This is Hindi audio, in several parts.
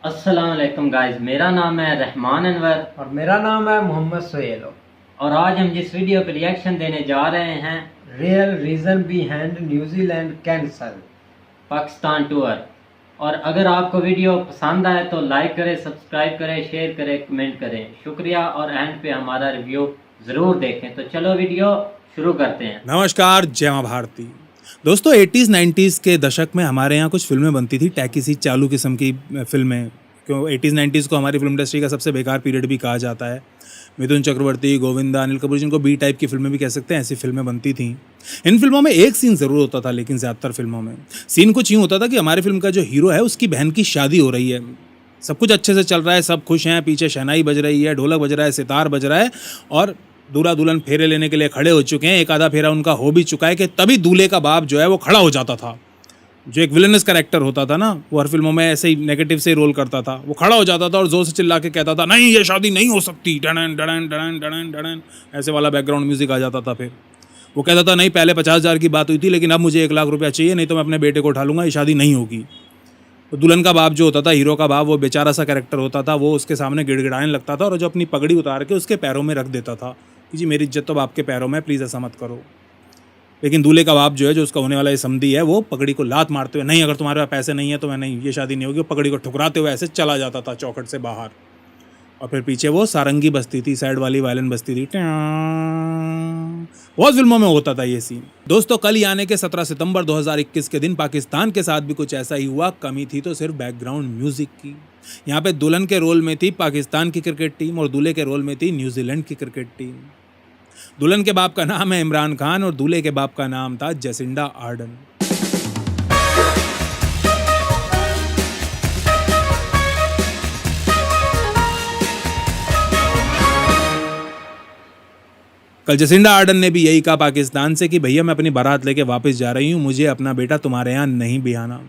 अस्सलाम वालेकुम गाइस, मेरा नाम है रहमान अनवर और मेरा नाम है मोहम्मद सोहेल। और आज हम जिस वीडियो पर रिएक्शन देने जा रहे हैं, real reason behind New Zealand cancel Pakistan tour. और अगर आपको वीडियो पसंद आए तो लाइक करें, सब्सक्राइब करें, शेयर करें, कमेंट करें। शुक्रिया। और एंड पे हमारा रिव्यू ज़रूर देखें। तो चलो वीडियो शुरू करते हैं। नमस्कार, जय मां भारती। दोस्तों 80s 90s के दशक में हमारे यहाँ कुछ फिल्में बनती थी, टैकी सी चालू किस्म की फिल्में। क्यों 80s 90s को हमारी फिल्म इंडस्ट्री का सबसे बेकार पीरियड भी कहा जाता है। मिथुन चक्रवर्ती, गोविंदा, अनिल कपूर, जिनको बी टाइप की फिल्में भी कह सकते हैं, ऐसी फिल्में बनती थीं। इन फिल्मों में एक सीन ज़रूर होता था, लेकिन ज़्यादातर फिल्मों में सीन कुछ यूँ होता था कि हमारी फिल्म का जो हीरो है उसकी बहन की शादी हो रही है, सब कुछ अच्छे से चल रहा है, सब खुश हैं, पीछे शहनाई बज रही है, ढोलक बज रहा है, सितार बज रहा है, और दूल्हा दुल्हन फेरे लेने के लिए खड़े हो चुके हैं। एक आधा फेरा उनका हो भी चुका है कि तभी दूल्हे का बाप जो है वो खड़ा हो जाता था। जो एक विलेनस कैरेक्टर होता था ना, वो हर फिल्मों में ऐसे ही नेगेटिव से रोल करता था। वो खड़ा हो जाता था और जोर से चिल्ला के कहता था, नहीं ये शादी नहीं हो सकती, Duddon Duddon Duddon Duddon Duddon, ऐसे वाला बैकग्राउंड म्यूजिक आ जाता था। फिर वो कहता था, नहीं पहले 50,000 की बात हुई थी, लेकिन अब मुझे 1 लाख रुपया चाहिए, नहीं तो मैं अपने बेटे को उठा लूँगा, ये शादी नहीं होगी। तो दुल्हन का बाप जो होता था, हीरो का बाप, वो बेचारा सा कैरेक्टर होता था। वो उसके सामने गिड़गिड़ाने लगता था और जो अपनी पगड़ी उतार के उसके पैरों में रख देता था कि जी मेरी इज्जत तो आपके पैरों में, प्लीज़ ऐसा मत करो। लेकिन दूल्हे का बाप जो है, जो उसका होने वाला ये समधी है, वो पगड़ी को लात मारते हुए, नहीं अगर तुम्हारे पास पैसे नहीं है तो मैं नहीं, ये शादी नहीं होगी, वो पगड़ी को ठुकराते हुए ऐसे चला जाता था चौखट से बाहर। और फिर पीछे वो सारंगी बजती थी, साइड वाली वायलिन बजती थी। बहुत फिल्मों में होता था ये सीन। दोस्तों कल यानी कि 17 सितंबर 2021 के दिन पाकिस्तान के साथ भी कुछ ऐसा ही हुआ। कमी थी तो सिर्फ बैकग्राउंड म्यूजिक की। यहाँ पे दुल्हन के रोल में थी पाकिस्तान की क्रिकेट टीम और दूल्हे के रोल में थी न्यूजीलैंड की क्रिकेट टीम। दुल्हन के बाप का नाम है इमरान खान और दूल्हे के बाप का नाम था जेसिंडा आर्डन। कल जेसिंडा आर्डन ने भी यही कहा पाकिस्तान से कि भैया मैं अपनी बारात लेके वापस जा रही हूँ, मुझे अपना बेटा तुम्हारे यहाँ नहीं बिहाना।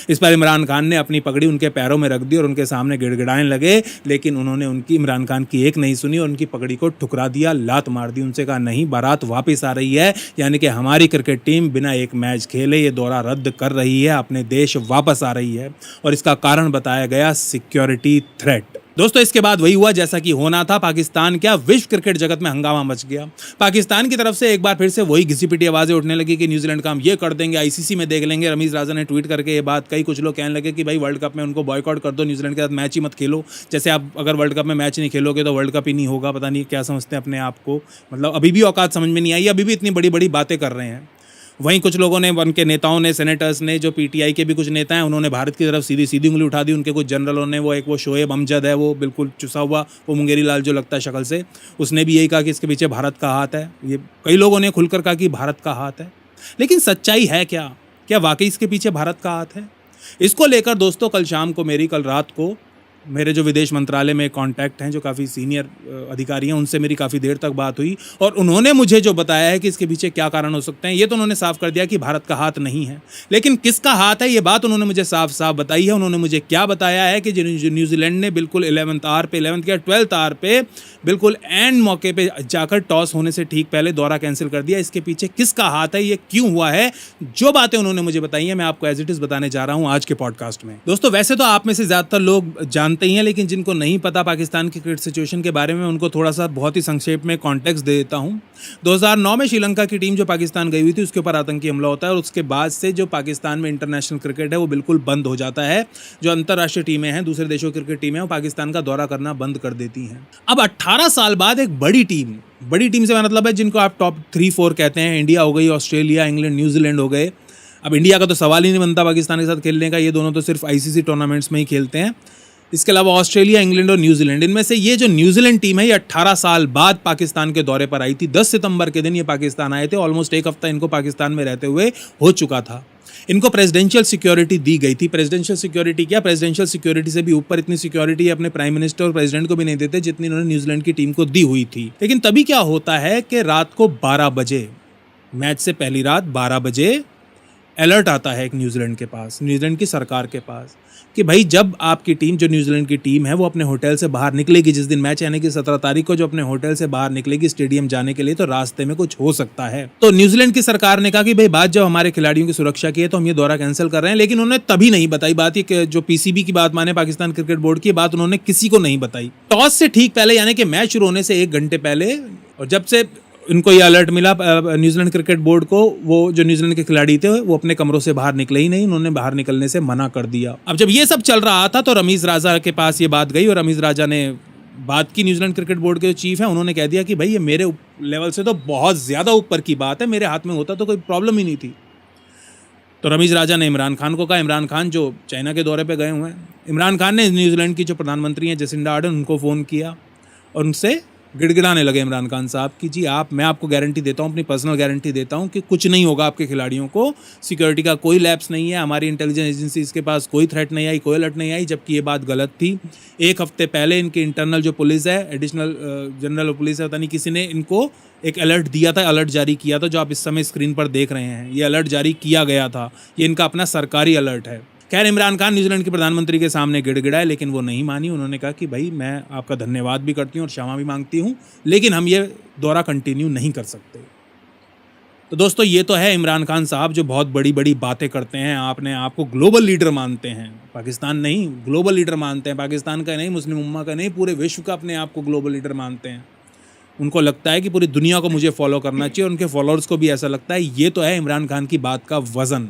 इस पर इमरान खान ने अपनी पगड़ी उनके पैरों में रख दी और उनके सामने गिड़गिड़ाने लगे, लेकिन उन्होंने उनकी इमरान खान की एक नहीं सुनी और उनकी पगड़ी को ठुकरा दिया, लात मार दी। उनसे कहा नहीं, बारात वापस आ रही है, यानी कि हमारी क्रिकेट टीम बिना एक मैच खेले ये दौरा रद्द कर रही है, अपने देश वापस आ रही है। और इसका कारण बताया गया सिक्योरिटी थ्रेट। दोस्तों इसके बाद वही हुआ जैसा कि होना था। पाकिस्तान क्या, विश्व क्रिकेट जगत में हंगामा मच गया। पाकिस्तान की तरफ से एक बार फिर से वही घिसी पिटी आवाज़ें उठने लगी कि न्यूजीलैंड का हम ये कर देंगे, आईसीसी में देख लेंगे। रमीज राजा ने ट्वीट करके ये बात कही। कुछ लोग कहने लगे कि भाई वर्ल्ड कप में उनको बॉयकॉट कर दो, न्यूजीलैंड के साथ मैच ही मत खेलो। जैसे आप अगर वर्ल्ड कप में मैच नहीं खेलोगे तो वर्ल्ड कप ही नहीं होगा। पता नहीं क्या समझते हैं अपने आप को, मतलब अभी भी औकात समझ में नहीं आई, अभी भी इतनी बड़ी बड़ी बातें कर रहे हैं। वहीं कुछ लोगों ने, उनके नेताओं ने, सेनेटर्स ने, जो पीटीआई के भी कुछ नेता हैं, उन्होंने भारत की तरफ सीधी सीधी उंगली उठा दी। उनके कुछ जनरलों ने, वो शोएब अमजद है, वो बिल्कुल चुसा हुआ, वो मुंगेरी लाल जो लगता है शक्ल से, उसने भी यही कहा कि इसके पीछे भारत का हाथ है। ये कई लोगों ने खुलकर कहा कि भारत का हाथ है, लेकिन सच्चाई है क्या वाकई इसके पीछे भारत का हाथ है? इसको लेकर दोस्तों कल रात को मेरे जो विदेश मंत्रालय में कॉन्टैक्ट हैं, जो काफ़ी सीनियर अधिकारी हैं, उनसे मेरी काफ़ी देर तक बात हुई और उन्होंने मुझे जो बताया है कि इसके पीछे क्या कारण हो सकते हैं, ये तो उन्होंने साफ कर दिया कि भारत का हाथ नहीं है। लेकिन किसका हाथ है, ये बात उन्होंने मुझे साफ साफ बताई है। उन्होंने मुझे क्या बताया है कि जो न्यूजीलैंड ने बिल्कुल 11th आवर पे, 11th या 12th आवर पे बिल्कुल एंड मौके पे जाकर टॉस होने से ठीक पहले दौरा कैंसिल कर दिया। इसके पीछे किसका हाथ है, ये क्यों हुआ है, जो बातें उन्होंने मुझे बताई हैं, मैं आपको एज इट इज़ बताने जा रहा हूँ आज के पॉडकास्ट में। दोस्तों वैसे तो आप में से ज़्यादातर लोग जानते ही हैं, लेकिन जिनको नहीं पता पाकिस्तान की क्रिकेट सिचुएशन के बारे में, उनको थोड़ा सा बहुत ही संक्षेप में कॉन्टेक्स्ट दे देता हूँ। 2009 में श्रीलंका की टीम जो पाकिस्तान गई हुई थी, उसके ऊपर आतंकी हमला होता है और उसके बाद से जो पाकिस्तान में इंटरनेशनल क्रिकेट है वो बिल्कुल बंद हो जाता है। जो अंतर्राष्ट्रीय टीमें हैं, दूसरे देशों की क्रिकेट टीमें, वो पाकिस्तान का दौरा करना बंद कर देती हैं। अब 18 साल बाद एक बड़ी टीम से मतलब है जिनको आप टॉप 3-4 कहते हैं, इंडिया हो गई, ऑस्ट्रेलिया, इंग्लैंड, न्यूजीलैंड हो गए। अब इंडिया का तो सवाल ही नहीं बनता पाकिस्तान के साथ खेलने का, ये दोनों तो सिर्फ आईसीसी टूर्नामेंट्स में ही खेलते हैं। इसके अलावा ऑस्ट्रेलिया, इंग्लैंड और न्यूजीलैंड, इनमें से ये जो न्यूजीलैंड टीम है, ये 18 साल बाद पाकिस्तान के दौरे पर आई थी। 10 सितंबर के दिन ये पाकिस्तान आए थे। ऑलमोस्ट एक हफ्ता इनको पाकिस्तान में रहते हुए हो चुका था। इनको प्रेसिडेंशियल सिक्योरिटी दी गई थी। प्रेसिडेंशियल सिक्योरिटी क्या, प्रेसिडेंशियल सिक्योरिटी से भी ऊपर इतनी सिक्योरिटी अपने प्राइम मिनिस्टर और प्रेसिडेंट को भी नहीं देते जितनी इन्होंने न्यूजीलैंड की टीम को दी हुई थी। लेकिन तभी क्या होता है कि रात को 12 बजे, मैच से पहली रात 12 बजे अलर्ट आता है एक न्यूजीलैंड के पास, न्यूजीलैंड की सरकार के पास, कि भाई जब आपकी टीम, जो न्यूजीलैंड की टीम है, वो अपने होटल से बाहर निकलेगी जिस दिन मैच यानी कि 17 तारीख को जो अपने होटल से बाहर निकलेगी स्टेडियम जाने के लिए, तो रास्ते में कुछ हो सकता है। तो न्यूजीलैंड की सरकार ने कहा कि भाई बात जब हमारे खिलाड़ियों की सुरक्षा की है तो हम ये दौरा कैंसिल कर रहे हैं, लेकिन उन्होंने तभी नहीं बताई बात, ये जो पीसीबी की बात माने, पाकिस्तान क्रिकेट बोर्ड की बात, उन्होंने किसी को नहीं बताई। टॉस से ठीक पहले यानी कि मैच शुरू होने से 1 घंटे पहले, और जब से इनको ये अलर्ट मिला न्यूजीलैंड क्रिकेट बोर्ड को, वो जो न्यूजीलैंड के खिलाड़ी थे वो अपने कमरों से बाहर निकले ही नहीं, उन्होंने बाहर निकलने से मना कर दिया। अब जब ये सब चल रहा था तो रमीज राजा के पास ये बात गई और रमीज राजा ने बात की न्यूजीलैंड क्रिकेट बोर्ड के जो चीफ हैं, उन्होंने कह दिया कि भाई ये मेरे लेवल से तो बहुत ज़्यादा ऊपर की बात है, मेरे हाथ में होता तो कोई प्रॉब्लम ही नहीं थी। तो रमीज राजा ने इमरान खान को कहा, इमरान खान जो चाइना के दौरे पे गए हुए हैं, इमरान खान ने न्यूजीलैंड की जो प्रधानमंत्री हैं जसिंडा आर्डन, उनको फ़ोन किया और उनसे गिड़गिड़ाने लगे इमरान खान साहब कि जी मैं आपको गारंटी देता हूँ, अपनी पर्सनल गारंटी देता हूँ कि कुछ नहीं होगा आपके खिलाड़ियों को, सिक्योरिटी का कोई लैप्स नहीं है, हमारी इंटेलिजेंस एजेंसीज के पास कोई थ्रेट नहीं आई, कोई अलर्ट नहीं आई, जबकि ये बात गलत थी। 1 हफ्ते पहले इनकी इंटरनल जो पुलिस है, एडिशनल जनरल पुलिस है, पता नहीं किसी ने इनको एक अलर्ट दिया था, अलर्ट जारी किया था, जो आप इस समय स्क्रीन पर देख रहे हैं, ये अलर्ट जारी किया गया था, ये इनका अपना सरकारी अलर्ट है। खैर इमरान खान न्यूजीलैंड के प्रधानमंत्री के सामने गिड़गिड़ाए, लेकिन वो नहीं मानी। उन्होंने कहा कि भाई मैं आपका धन्यवाद भी करती हूँ और क्षमा भी मांगती हूँ, लेकिन हम ये दौरा कंटिन्यू नहीं कर सकते। तो दोस्तों ये तो है इमरान खान साहब जो बहुत बड़ी बड़ी बातें करते हैं, आपने आपको ग्लोबल लीडर मानते हैं, पाकिस्तान नहीं ग्लोबल लीडर मानते हैं, पाकिस्तान का नहीं, मुस्लिम उम्मा का नहीं, पूरे विश्व का अपने आप को ग्लोबल लीडर मानते हैं। उनको लगता है कि पूरी दुनिया को मुझे फॉलो करना चाहिए और उनके फॉलोअर्स को भी ऐसा लगता है। ये तो है इमरान खान की बात का वज़न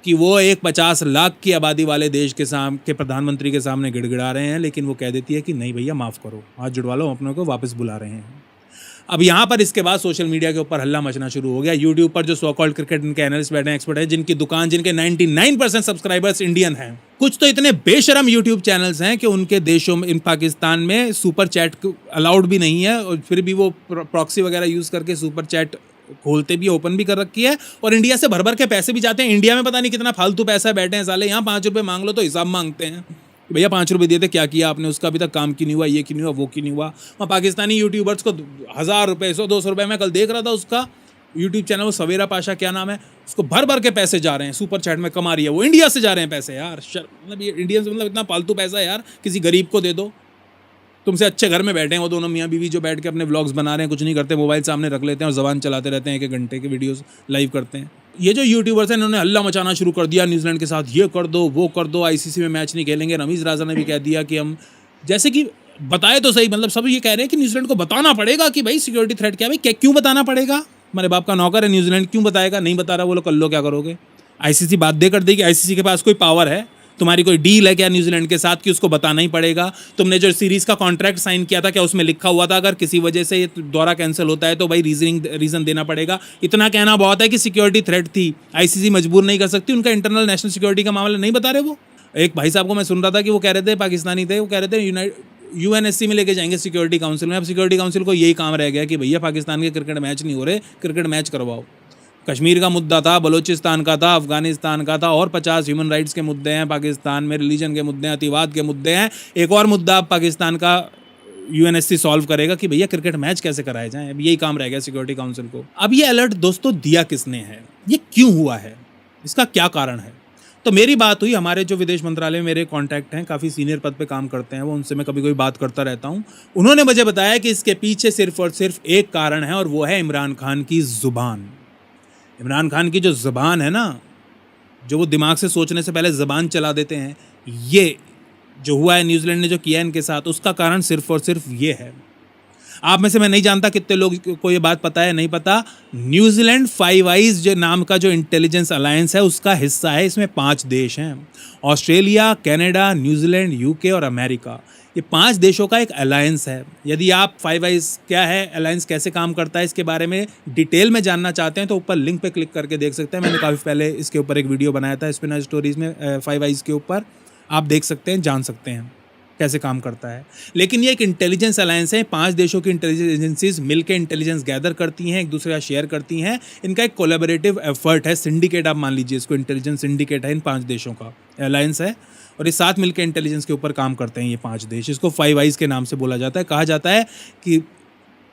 कि वो एक 50 लाख की आबादी वाले देश के प्रधानमंत्री के सामने गिड़गिड़ा रहे हैं, लेकिन वो कह देती है कि नहीं भैया माफ़ करो, हाथ जुड़वा लो, अपनों को वापस बुला रहे हैं। अब यहाँ पर इसके बाद सोशल मीडिया के ऊपर हल्ला मचना शुरू हो गया। यूट्यूब पर जो सो कॉल्ड क्रिकेट इनके एनालिस्ट बैठे हैं, एक्सपर्ट हैं, जिनके 99% सब्सक्राइबर्स इंडियन हैं। कुछ तो इतने बेशरम यूट्यूब चैनल्स हैं कि उनके देशों में, इन पाकिस्तान में सुपर चैट अलाउड भी नहीं है, और फिर भी वो प्रॉक्सी वगैरह यूज़ करके सुपर चैट खोलते भी, ओपन भी कर रखी है, और इंडिया से भर भर के पैसे भी जाते हैं। इंडिया में पता नहीं कितना फालतू पैसा बैठे हैं साले, यहाँ 5 रुपये मांग लो तो हिसाब मांगते हैं, भैया 5 रुपये दिए थे, क्या किया आपने उसका, अभी तक काम क्यों नहीं हुआ, ये क्यों नहीं हुआ, वो क्यों नहीं हुआ। वहाँ पाकिस्तानी यूट्यूबर्स को 1000 रुपये, 100-200 रुपये, मैं कल देख रहा था उसका यूट्यूब चैनल, वो सवेरा पाशा क्या नाम है, उसको भर भर के पैसे जा रहे हैं, सुपर चैट में कमा रही है वो, इंडिया से जा रहे हैं पैसे यार। मतलब ये इंडियन से, मतलब इतना फालतू पैसा है यार, किसी गरीब को दे दो। तुमसे अच्छे घर में बैठे हैं वो दोनों मियाँ बीवी जो बैठ के अपने व्लॉग्स बना रहे हैं, कुछ नहीं करते, मोबाइल सामने रख लेते हैं और ज़बान चलाते रहते हैं, 1-1 घंटे के वीडियोस लाइव करते हैं। ये जो यूट्यूबर्स हैं इन्होंने हल्ला मचाना शुरू कर दिया न्यूजीलैंड के साथ, ये कर दो, वो कर दो, आईसीसी में मैच नहीं खेलेंगे। रमीज राजा ने भी कह दिया कि हम, जैसे कि बताए तो सही, मतलब सब ये कह रहे हैं कि न्यूजीलैंड को बताना पड़ेगा कि भाई सिक्योरिटी थ्रेट क्या है। भाई क्यों बताना पड़ेगा, हमारे बाप का नौकर है न्यूजीलैंड, क्यों बताएगा, नहीं बता रहा, वो लोग कर लो, क्या करोगे। आईसीसी बात दे कर देगी, आईसीसी के पास कोई पावर है, तुम्हारी कोई डील है क्या न्यूजीलैंड के साथ कि उसको बताना ही पड़ेगा। तुमने जो सीरीज़ का कॉन्ट्रैक्ट साइन किया था, क्या उसमें लिखा हुआ था अगर किसी वजह से ये दौरा कैंसिल होता है तो भाई रीज़न देना पड़ेगा। इतना कहना बहुत है कि सिक्योरिटी थ्रेट थी, आईसीसी मजबूर नहीं कर सकती, उनका इंटरनल नेशनल सिक्योरिटी का मामला नहीं बता रहे वो। एक भाई साहब को मैं सुन रहा था कि वो कह रहे थे, पाकिस्तानी थे, वो कह रहे थे यूएनएससी में लेके जाएंगे सिक्योरिटी काउंसिल में। अब सिक्योरिटी काउंसिल को यही काम रह गया कि भैया पाकिस्तान के क्रिकेट मैच नहीं हो रहे, क्रिकेट मैच करवाओ। कश्मीर का मुद्दा था, बलूचिस्तान का था, अफगानिस्तान का था, और 50 ह्यूमन राइट्स के मुद्दे हैं पाकिस्तान में, रिलीजन के मुद्दे हैं, अतिवाद के मुद्दे हैं। एक और मुद्दा पाकिस्तान का यूएनएससी सॉल्व करेगा कि भैया क्रिकेट मैच कैसे कराए जाएं। अब यही काम रह गया सिक्योरिटी काउंसिल को। अब ये अलर्ट दोस्तों दिया किसने है, ये क्यों हुआ है, इसका क्या कारण है। तो मेरी बात हुई, हमारे जो विदेश मंत्रालय में मेरे कॉन्टैक्ट हैं, काफ़ी सीनियर पद पे काम करते हैं वो, उनसे मैं कभी कोई बात करता रहता हूँ। उन्होंने मुझे बताया कि इसके पीछे सिर्फ और सिर्फ एक कारण है, और वो है इमरान खान की ज़ुबान। इमरान खान की जो ज़बान है ना, जो वो दिमाग से सोचने से पहले ज़बान चला देते हैं, ये जो हुआ है न्यूजीलैंड ने जो किया है इनके साथ, उसका कारण सिर्फ और सिर्फ ये है। आप में से मैं नहीं जानता कितने लोग को ये बात पता है, नहीं पता। न्यूजीलैंड 5 आइज़ जो नाम का जो इंटेलिजेंस अलायंस है उसका हिस्सा है। इसमें 5 देश हैं, ऑस्ट्रेलिया, कनाडा, न्यूजीलैंड, यूके और अमेरिका। ये 5 देशों का एक अलायंस है। यदि आप 5 आइज़ क्या है, अलायंस कैसे काम करता है, इसके बारे में डिटेल में जानना चाहते हैं तो ऊपर लिंक पे क्लिक करके देख सकते हैं। मैंने काफ़ी पहले इसके ऊपर एक वीडियो बनाया था स्पिनर स्टोरीज़ में, 5 आइज़ के ऊपर, आप देख सकते हैं, जान सकते हैं कैसे काम करता है। लेकिन ये एक इंटेलिजेंस अलायंस है, 5 देशों की इंटेलिजेंस एजेंसीज मिलकर इंटेलिजेंस गैदर करती हैं, एक दूसरे का शेयर करती हैं। इनका एक कोलैबोरेटिव एफर्ट है, सिंडिकेट आप मान लीजिए इसको, इंटेलिजेंस सिंडिकेट है, इन 5 देशों का अलायंस है, और ये साथ मिलकर इंटेलिजेंस के ऊपर काम करते हैं ये 5 देश। इसको 5 आइज़ के नाम से बोला जाता है। कहा जाता है कि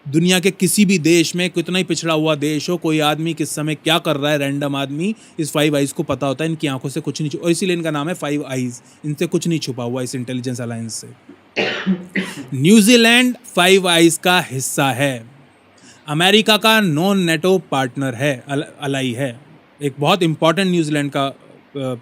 दुनिया के किसी भी देश में, कितना ही पिछड़ा हुआ देश हो, कोई आदमी किस समय क्या कर रहा है, रैंडम आदमी, इस 5 आइज़ को पता होता है। इनकी आंखों से कुछ नहीं, और इसीलिए इनका नाम है 5 आइज़। इनसे कुछ नहीं छुपा हुआ इस इंटेलिजेंस अलायंस से। न्यूजीलैंड 5 आइज़ का हिस्सा है, अमेरिका का नॉन नेटो पार्टनर है, अलाई है, एक बहुत इंपॉर्टेंट न्यूजीलैंड का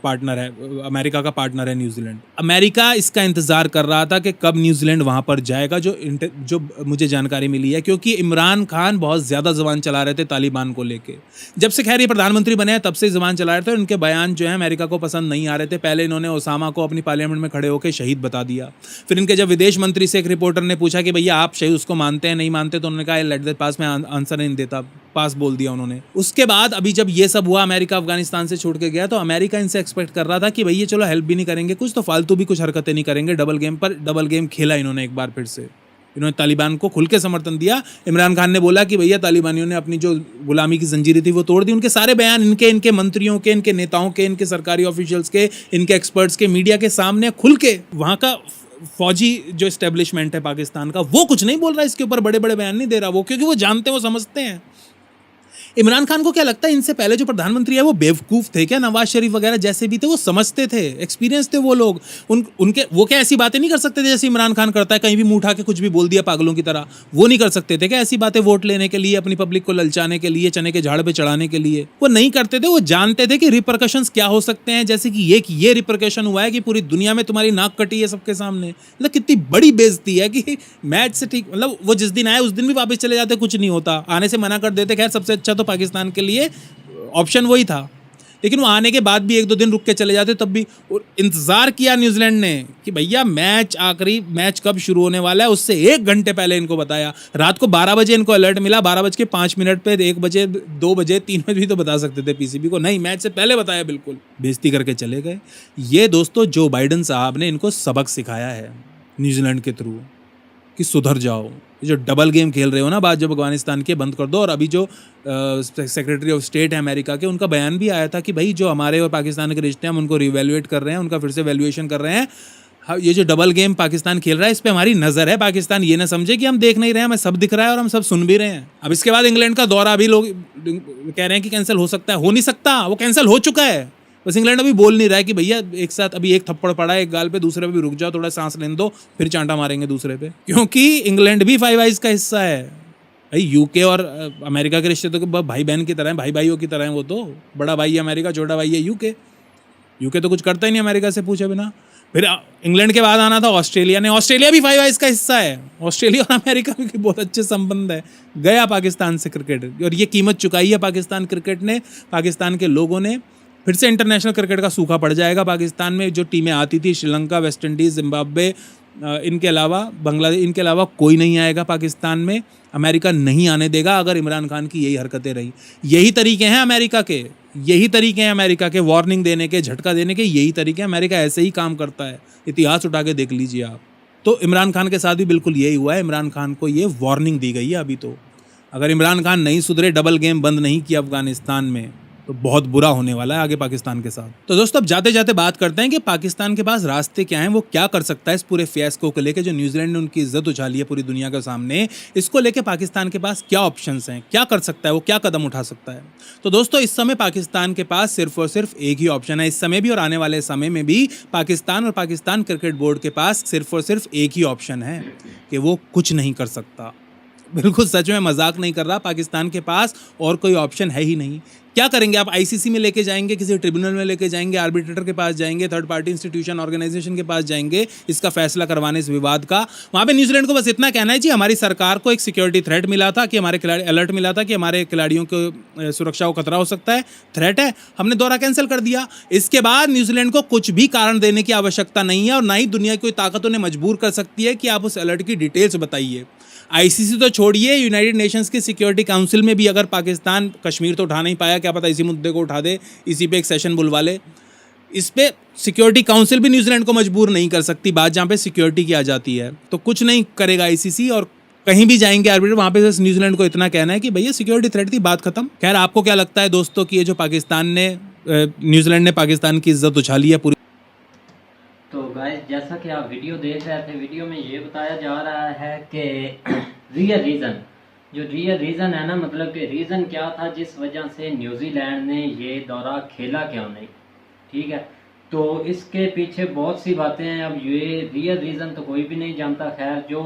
पार्टनर है, अमेरिका का पार्टनर है न्यूजीलैंड। अमेरिका इसका इंतज़ार कर रहा था कि कब न्यूजीलैंड वहाँ पर जाएगा, जो मुझे जानकारी मिली है, क्योंकि इमरान खान बहुत ज़्यादा ज़बान चला रहे थे तालिबान को लेके। जब से खैर ये प्रधानमंत्री बने हैं तब से ज़बान चला रहे थे, उनके बयान जो है अमेरिका को पसंद नहीं आ रहे थे। पहले इन्होंने ओसामा को अपनी पार्लियामेंट में खड़े होकर शहीद बता दिया। फिर इनके जब विदेश मंत्री से एक रिपोर्टर ने पूछा कि भैया आप शहीद उसको मानते हैं नहीं मानते, तो उन्होंने कहा लेट द पास, में आंसर नहीं देता, पास बोल दिया उन्होंने। उसके बाद अभी जब ये सब हुआ, अमेरिका अफगानिस्तान से छोड़ के गया, तो अमेरिका इनसे एक्सपेक्ट कर रहा था कि भैया चलो हेल्प भी नहीं करेंगे कुछ, तो फालतू भी कुछ हरकतें नहीं करेंगे। डबल गेम खेला इन्होंने एक बार फिर से। इन्होंने तालिबान को खुल के समर्थन दिया। इमरान खान ने बोला कि भैया तालिबानियों ने अपनी जो गुलामी की जंजीरें थी वो तोड़ दी। उनके सारे बयान इनके मंत्रियों के, इनके नेताओं के, इनके सरकारी ऑफिशियल्स के, इनके एक्सपर्ट्स के, मीडिया के सामने खुल के, वहाँ का फौजी जो एस्टेब्लिशमेंट है पाकिस्तान का, वो कुछ नहीं बोल रहा, इसके ऊपर बड़े बड़े बयान नहीं दे रहा वो, क्योंकि वो जानते हैं, वो समझते हैं। इमरान खान को क्या लगता है इनसे पहले जो प्रधानमंत्री है वो बेवकूफ़ थे क्या? नवाज शरीफ वगैरह जैसे भी थे, वो समझते थे, एक्सपीरियंस थे वो लोग। उनके वो क्या ऐसी बातें नहीं कर सकते थे जैसे इमरान खान करता है, कहीं भी मुंह उठा के कुछ भी बोल दिया पागलों की तरह? वो नहीं कर सकते थे क्या ऐसी बातें वोट लेने के लिए, अपनी पब्लिक को ललचाने के लिए, चने के झाड़ पे चढ़ाने के लिए? वो नहीं करते थे। वो जानते थे कि रिपरकशंस क्या हो सकते हैं, जैसे कि ये रिपरकशन हुआ है कि पूरी दुनिया में तुम्हारी नाक कटी है सबके सामने। मतलब कितनी बड़ी बेइज्जती है कि मैच से ठीक, मतलब वो जिस दिन आए उस दिन भी वापस चले जाते, कुछ नहीं होता, आने से मना कर देते। खैर सबसे अच्छा तो पाकिस्तान के लिए ऑप्शन वही था, लेकिन वो आने के बाद भी 1-2 दिन रुक के चले जाते, तब भी इंतजार किया न्यूजीलैंड ने कि भैया आखिरी मैच कब शुरू होने वाला है, उससे 1 घंटे पहले इनको बताया। रात को 12 बजे इनको अलर्ट मिला, 12:05 पे, 1 बजे, 2 बजे, 3 बजे भी तो बता सकते थे पीसीबी को, नहीं मैच से पहले बताया, बिल्कुल बेइज्जती करके चले गए। ये दोस्तों जो बाइडन साहब ने इनको सबक सिखाया है न्यूजीलैंड के थ्रू कि सुधर जाओ, जो डबल गेम खेल रहे हो ना, बात जब अफगानिस्तान के बंद कर दो। और अभी जो सेक्रेटरी ऑफ स्टेट है अमेरिका के, उनका बयान भी आया था कि भाई जो हमारे और पाकिस्तान के रिश्ते हैं हम उनको रिवैल्यूएट कर रहे हैं, उनका फिर से वैल्यूएशन कर रहे हैं। ये जो डबल गेम पाकिस्तान खेल रहा है इस पे हमारी नज़र है। पाकिस्तान ये ना समझे कि हम देख नहीं रहे हैं, हमें सब दिख रहा है और हम सब सुन भी रहे हैं। अब इसके बाद इंग्लैंड का दौरा भी लोग कह रहे हैं कि कैंसिल हो सकता है, हो नहीं सकता, वो कैंसिल हो चुका है। बस इंग्लैंड अभी बोल नहीं रहा है कि भैया एक साथ अभी एक थप्पड़ पड़ा है एक गाल पे, दूसरे पे भी रुक जाओ, थोड़ा सांस लेने दो, फिर चांटा मारेंगे दूसरे पे, क्योंकि इंग्लैंड भी 5 आइज़ का हिस्सा है। भाई यूके और अमेरिका के रिश्ते तो भाई बहन की तरह हैं, भाई भाइयों की तरह हैं। वो तो बड़ा भाई है अमेरिका, छोटा भाई है यूके तो कुछ करता ही नहीं अमेरिका से पूछे बिना। फिर इंग्लैंड के बाद आना था ऑस्ट्रेलिया ने, ऑस्ट्रेलिया भी 5 आइज़ का हिस्सा है। ऑस्ट्रेलिया और अमेरिका में बहुत अच्छे संबंध है। गया पाकिस्तान से क्रिकेट, और ये कीमत चुकाई है पाकिस्तान क्रिकेट ने, पाकिस्तान के लोगों ने। फिर से इंटरनेशनल क्रिकेट का सूखा पड़ जाएगा पाकिस्तान में। जो टीमें आती थी, श्रीलंका, वेस्ट इंडीज़, जिम्बाब्वे, इनके अलावा बांग्लादेश, इनके अलावा कोई नहीं आएगा पाकिस्तान में। अमेरिका नहीं आने देगा अगर इमरान खान की यही हरकतें रही। यही तरीके हैं अमेरिका के, यही तरीके हैं अमेरिका के, वार्निंग देने के, झटका देने के, यही तरीके। अमेरिका ऐसे ही काम करता है, इतिहास उठा के देख लीजिए आप। तो इमरान खान के साथ भी बिल्कुल यही हुआ है। इमरान खान को ये वार्निंग दी गई है अभी। तो अगर इमरान खान नहीं सुधरे, डबल गेम बंद नहीं किया अफगानिस्तान में, तो बहुत बुरा होने वाला है आगे पाकिस्तान के साथ। तो दोस्तों अब जाते जाते बात करते हैं कि पाकिस्तान के पास रास्ते क्या हैं, वो क्या कर सकता है इस पूरे फियास्को को लेकर, जो न्यूजीलैंड ने उनकी इज्जत उछाली है पूरी दुनिया के सामने। इसको लेकर पाकिस्तान के पास क्या ऑप्शंस हैं, क्या कर सकता है वो, क्या कदम उठा सकता है। तो दोस्तों इस समय पाकिस्तान के पास सिर्फ और सिर्फ एक ही ऑप्शन है। इस समय भी और आने वाले समय में भी पाकिस्तान और पाकिस्तान क्रिकेट बोर्ड के पास सिर्फ और सिर्फ एक ही ऑप्शन है कि वो कुछ नहीं कर सकता। बिल्कुल सच में, मजाक नहीं कर रहा। पाकिस्तान के पास और कोई ऑप्शन है ही नहीं। क्या करेंगे आप? आईसीसी में लेके जाएंगे, किसी ट्रिब्यूनल में लेके जाएंगे, आर्बिट्रेटर के पास जाएंगे, थर्ड पार्टी इंस्टीट्यूशन ऑर्गेनाइजेशन के पास जाएंगे इसका फैसला करवाने इस विवाद का। वहाँ पे न्यूजीलैंड को बस इतना कहना है जी हमारी सरकार को एक सिक्योरिटी थ्रेट मिला था कि हमारे खिलाड़ी, अलर्ट मिला था कि हमारे खिलाड़ियों को सुरक्षा को खतरा हो सकता है, थ्रेट है, हमने दौरा कैंसिल कर दिया। इसके बाद न्यूजीलैंड को कुछ भी कारण देने की आवश्यकता नहीं है, और ना ही दुनिया की कोई ताकत उन्हें मजबूर कर सकती है कि आप उस अलर्ट की डिटेल्स बताइए। आईसीसी तो छोड़िए, यूनाइटेड नेशंस की सिक्योरिटी काउंसिल में भी अगर पाकिस्तान कश्मीर तो उठा नहीं पाया, क्या पता इसी मुद्दे को उठा दे, इसी पे एक सेशन बुलवा ले। इस पे सिक्योरिटी काउंसिल भी न्यूजीलैंड को मजबूर नहीं कर सकती, बात जहाँ पे सिक्योरिटी की आ जाती है। तो कुछ नहीं करेगा आईसीसी, और कहीं भी जाएंगे आर्बिट्रेटर, वहाँ पे बस न्यूजीलैंड को इतना कहना है कि भैया सिक्योरिटी थ्रेट थी, बात खत्म। खैर आपको क्या लगता है दोस्तों कि ये जो न्यूजीलैंड ने पाकिस्तान की इज्जत उछाली है पूरी? तो गाइस जैसा कि आप वीडियो देख रहे थे, वीडियो में ये बताया जा रहा है कि रियल रीज़न जो रियल रीज़न है ना, मतलब कि रीज़न क्या था जिस वजह से न्यूजीलैंड ने ये दौरा खेला क्यों नहीं, ठीक है। तो इसके पीछे बहुत सी बातें हैं। अब ये रियल रीज़न तो कोई भी नहीं जानता। खैर, जो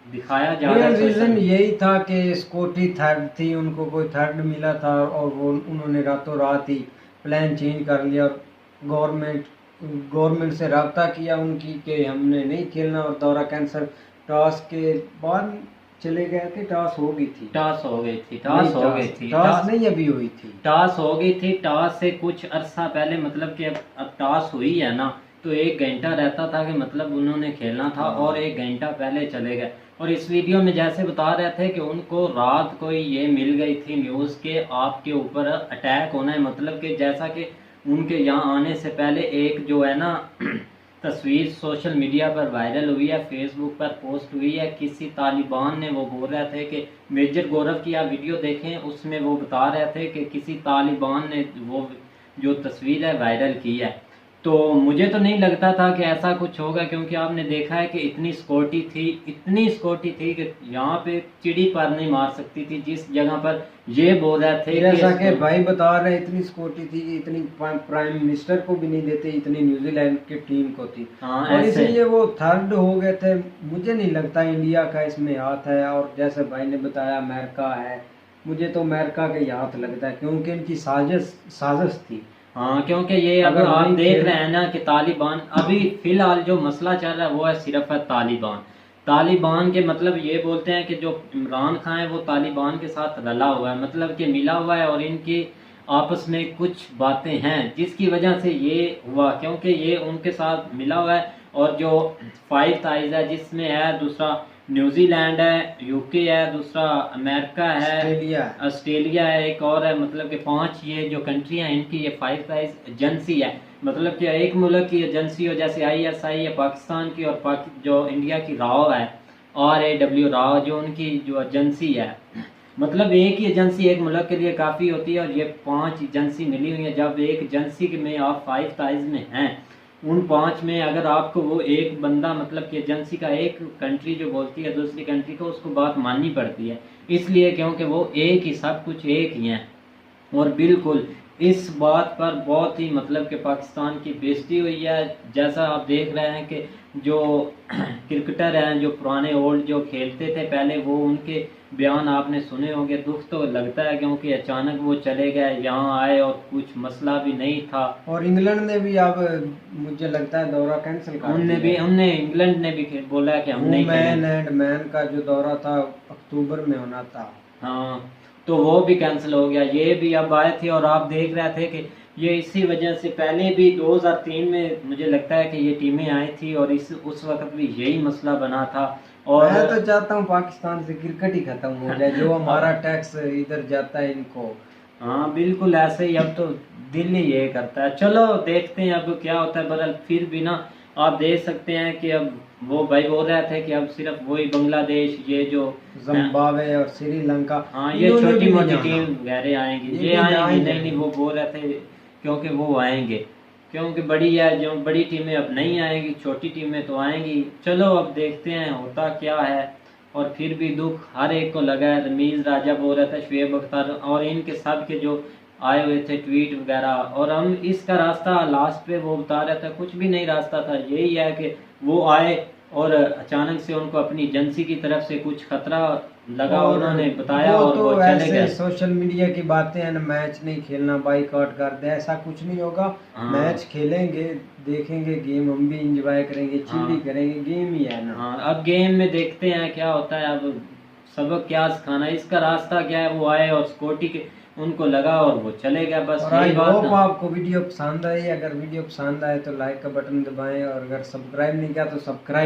दिखाया जा रहा रियल है रीजन यही था कि स्कॉटी थर्ड थी, उनको कोई थर्ड मिला था और वो उन्होंने रातों रात ही प्लान चेंज कर लिया और गवर्नमेंट से रब्ता किया उनकी कि हमने नहीं खेलना और दौरा कैंसिल। टॉस के बाद चले गए थे, टॉस हो गई थी, टॉस हो गई थी, टॉस हो गई थी, टॉस नहीं अभी हुई थी, टॉस हो गई थी। टॉस से कुछ अरसा पहले, मतलब कि अब टॉस हुई है ना, तो 1 घंटा रहता था कि मतलब उन्होंने खेलना था और 1 घंटा पहले चले गए। और इस वीडियो में जैसे बता रहे थे कि उनको रात को ही ये मिल गई थी न्यूज़ के आपके ऊपर अटैक होना है, मतलब कि जैसा कि उनके यहाँ आने से पहले एक जो है ना तस्वीर सोशल मीडिया पर वायरल हुई है, फेसबुक पर पोस्ट हुई है, किसी तालिबान ने, वो बोल रहे थे कि मेजर गौरव की आप वीडियो देखें, उसमें वो बता रहे थे कि किसी तालिबान ने वो जो तस्वीर है वायरल की है। तो मुझे तो नहीं लगता था कि ऐसा कुछ होगा, क्योंकि आपने देखा है कि इतनी सिक्योरिटी थी, इतनी सिक्योरिटी थी कि यहाँ पे चिड़ी पर नहीं मार सकती थी जिस जगह पर ये बोल रहे थे। जैसा कि भाई बता रहे इतनी सिक्योरिटी थी कि इतनी प्राइम मिनिस्टर को भी नहीं देते, इतनी न्यूजीलैंड की टीम को थी। हाँ, और ऐसे इसीलिए वो थर्ड हो गए थे। मुझे नहीं लगता इंडिया का इसमें हाथ है, और जैसे भाई ने बताया अमेरिका है, मुझे तो अमेरिका के ही हाथ लगता है क्योंकि इनकी साजिश थी। हाँ, क्योंकि ये अब आप देख रहे हैं ना कि तालिबान अभी फिलहाल जो मसला चल रहा है वो है सिर्फ है तालिबान के, मतलब ये बोलते हैं कि जो इमरान खान है वो तालिबान के साथ रला हुआ है, मतलब कि मिला हुआ है और इनकी आपस में कुछ बातें हैं जिसकी वजह से ये हुआ, क्योंकि ये उनके साथ मिला हुआ है। और जो 5 आइज है जिसमें है दूसरा न्यूजीलैंड है, यूके है, दूसरा अमेरिका है, ऑस्ट्रेलिया है, एक और है, मतलब कि 5 ये जो कंट्री हैं इनकी ये 5 आइज एजेंसी है। मतलब कि एक मुल्क की एजेंसी हो, जैसे ISI है पाकिस्तान की, और जो इंडिया की राव है RAW राव, जो उनकी जो एजेंसी है, मतलब एक ही एजेंसी एक मुल्क के लिए काफ़ी होती है और ये 5 एजेंसी मिली हुई है। जब एक एजेंसी में आप 5 आइज में हैं, उन 5 में अगर आपको वो एक बंदा, मतलब कि एजेंसी का एक कंट्री जो बोलती है दूसरी कंट्री को, उसको बात माननी पड़ती है, इसलिए क्योंकि वो एक ही, सब कुछ एक ही हैं। और बिल्कुल इस बात पर बहुत ही, मतलब कि पाकिस्तान की बेइज्जती हुई है। जैसा आप देख रहे हैं कि जो क्रिकेटर हैं, जो पुराने ओल्ड जो खेलते थे पहले, वो उनके बयान आपने सुने होंगे। दुख तो लगता है क्योंकि अचानक वो चले गए, यहाँ आए और कुछ मसला भी नहीं था। और इंग्लैंड ने भी अब मुझे लगता है दौरा कैंसिल कर दिया। उनने इंग्लैंड ने भी बोला है कि हम नहीं मैन एंड मैन का जो दौरा था अक्टूबर में होना था, हाँ, तो वो भी कैंसिल हो गया। ये भी अब आए थे और आप देख रहे थे कि ये इसी वजह से पहले भी 2003 में मुझे लगता है कि ये टीमें आई थी और उस वक्त भी यही मसला बना था। और मैं तो चाहता हूँ पाकिस्तान से क्रिकेट ही खत्म हो जाए, जो हमारा टैक्स इधर जाता है इनको। हाँ, बिल्कुल ऐसे ही, अब तो दिल ही ये करता है। चलो देखते हैं अब क्या होता है। बदल फिर भी ना आप देख सकते हैं कि अब वो भाई बोल रहे थे कि अब सिर्फ वही बांग्लादेश, ये जो जिम्बाब्वे और श्रीलंका, हाँ, ये छोटी मोटी टीम वगैरह आएंगी, ये आएंगी नहीं, वो बोल रहे थे क्योंकि वो आएंगे, क्योंकि बड़ी है, जो बड़ी टीमें अब नहीं आएंगी, छोटी टीमें तो आएंगी। चलो अब देखते हैं होता क्या है। और फिर भी दुख हर एक को लगा है। रमीज राजा बोल रहा था, शुएब अख्तर और इनके सब के जो आए हुए थे ट्वीट वगैरह, और हम इसका रास्ता लास्ट पे वो बता रहा था, कुछ भी नहीं रास्ता था, यही है कि वो आए और अचानक से उनको अपनी एजेंसी की तरफ से कुछ खतरा लगा, उन्होंने बताया और वो चले गए। सोशल मीडिया की बातें हैं ना, मैच नहीं खेलना, बाइकआउट कर दे, ऐसा कुछ नहीं होगा। मैच खेलेंगे, देखेंगे गेम, हम भी एंजॉय करेंगे, चिल्ली करेंगे, गेम ही है ना। हाँ, अब गेम में देखते हैं क्या होता है। अब सबक क्या सिखाना, इसका रास्ता क्या है, वो आए और सिक्योरिटी के उनको लगा और वो चले गए, बस यही बात है। आपको वीडियो पसंद आई, अगर वीडियो पसंद आए तो लाइक का बटन दबाएं, और अगर सब्सक्राइब नहीं किया तो सब्सक्राइब